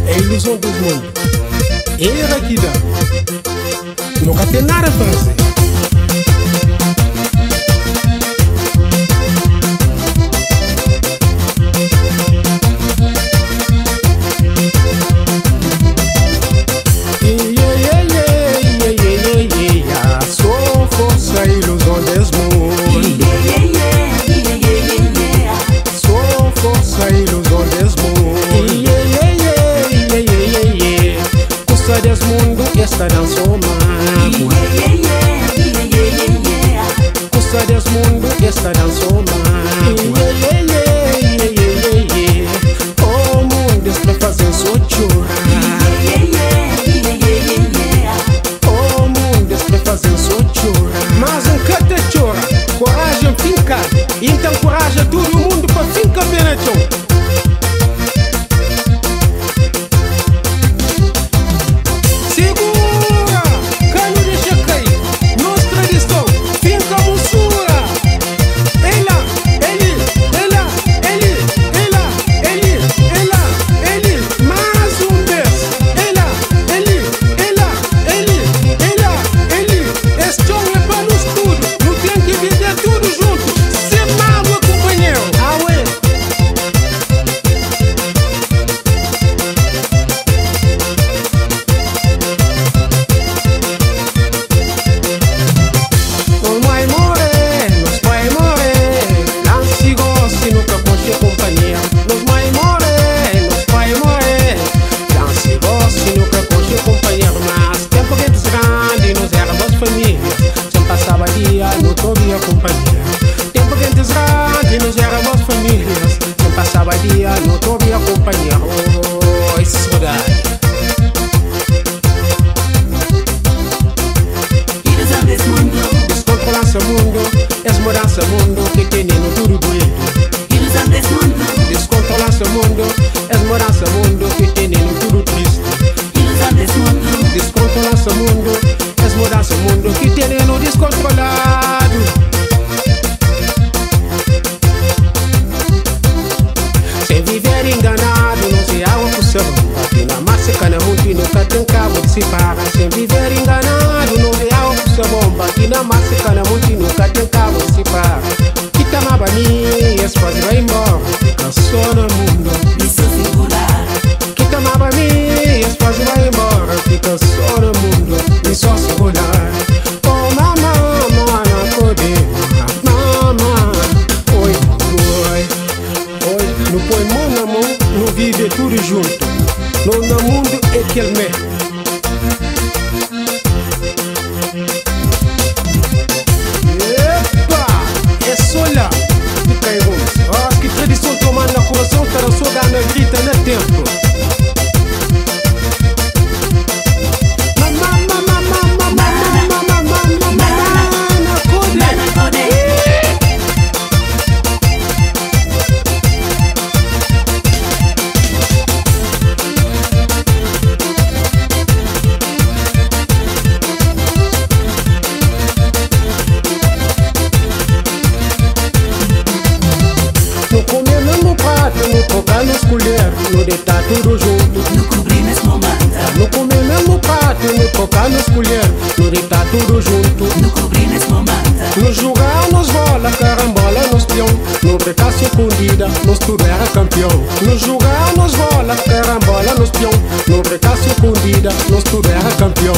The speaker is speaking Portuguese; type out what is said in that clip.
É a ilusão dos mundos. Era aqui dá. Nunca tem nada a fazer. Sou força, ilusão desse mundo. Sou força, ilusão desse mundo. Custa desse mundo, esta dança mágoa. Custa desse mundo, esta dança mágoa. O mundo está fazendo só chorar. O mundo está fazendo só chorar. Mas um cata chora, coragem finca. Então coragem todo mundo para finca bem a chão. Tempo que antes grande nos éramos famílias. Não passava dia, não tô me acompanhar. Oh, saudade. Ilusão desse mundo. Descontrolança mundo, esmorança mundo que tem no tudo doido. Ilusão desse mundo. Descontrolança mundo, esmorança mundo que tem no tudo triste. Ilusão desse mundo. Descontrolança mundo, esmorança mundo que tem no descontrolado. Sem viver enganado, não se há uma opção. Aqui na massa cana muito e nunca tem cabo de se parar. Sem viver enganado, não se há uma opção. Aqui na massa cana muito e nunca tem cabo de se parar. Quita uma baninha, esse faz vai embora. Fica só no mundo. Isso singular. Quita uma baninha, esse faz vai embora. Fica só no mundo. E só singular. Oh mamãe, mamãe, acordei. Mamãe, oi, oi. Não põe mão na mão, não vive tudo junto. No mundo é que ele me. Epa, é só lá. Fica aí, vamos. Acho que tradição tomando na coração, cara, só dá na grita no tempo. No comer mesmo prato, no tocar nos colheres, no deitar tudo junto. No cobrir mesmo manta. No comer mesmo prato, no tocar nos colheres, no deitar tudo junto. No cobrir mesmo manta. No jogar nos bola, carambola nos peão. No brincar escondida, nos tudo era campeão. No jogar nos bola, carambola nos peão. No brincar escondida, nos tudo era campeão.